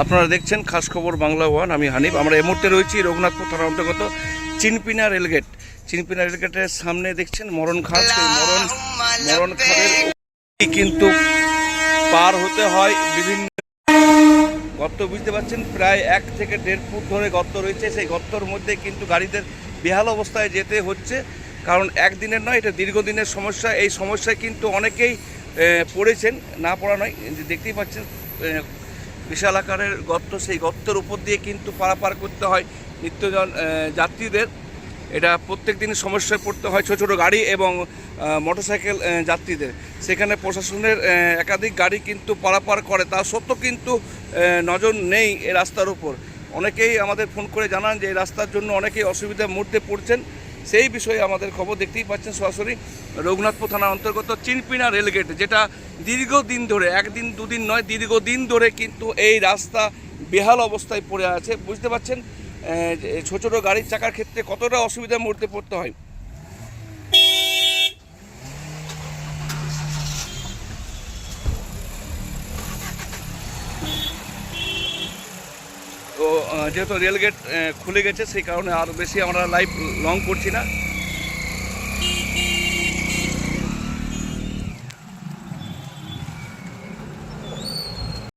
আপনারা দেখছেন খাস খবর বাংলা ওয়ান। আমি হানিফ। আমরা এই মুহূর্তে রয়েছি রঘুনাথপুর থানার অন্তর্গত চিনপিনা রেলগেট। চিনপিনা রেলগেটের সামনে দেখছেন মরণ খাদ। সেই মরণ খাদের কিন্তু পার হতে হয় বিভিন্ন গর্ত, বুঝতে পারছেন, প্রায় 1 থেকে 1.5 ফুট ধরে গর্ত রয়েছে। সেই গর্তর মধ্যে কিন্তু গাড়িদের বেহাল অবস্থায় যেতে হচ্ছে, কারণ একদিনের নয়, এটা দীর্ঘদিনের সমস্যা। এই সমস্যায় কিন্তু অনেকেই পড়েছেন, না পড়া নয়। দেখতেই পাচ্ছেন বিশাল আকারের গর্ত, সেই গর্তের উপর দিয়ে কিন্তু পারাপার করতে হয় নিত্যজন যাত্রীদের। এটা প্রত্যেক দিনই সমস্যায় পড়তে হয় ছোটো ছোটো গাড়ি এবং মোটরসাইকেল যাত্রীদের। সেখানে প্রশাসনের একাধিক গাড়ি কিন্তু পারাপার করে, তা সত্ত্বেও কিন্তু নজর নেই এই রাস্তার উপর। অনেকেই আমাদের ফোন করে জানান যে এই রাস্তার জন্য অনেকেই অসুবিধার মধ্যে পড়ছেন। সেই বিষয়ে আমাদের খবর দেখতেই পাচ্ছেন সরাসরি রঘুনাথপুর থানার অন্তর্গত চিনপিনা রেলগেট, যেটা দীর্ঘদিন ধরে, একদিন দুদিন নয়, দীর্ঘদিন ধরে কিন্তু এই রাস্তা বেহাল অবস্থায় পড়ে আছে। বুঝতে পারছেন ছোটো ছোটো গাড়ির চাকার ক্ষেত্রে কতটা অসুবিধার মধ্যে পড়তে হয়। তো যেহেতু রেলগেট খুলে গেছে, সেই কারণে আর বেশি আমরা লাইভ লং করছি না।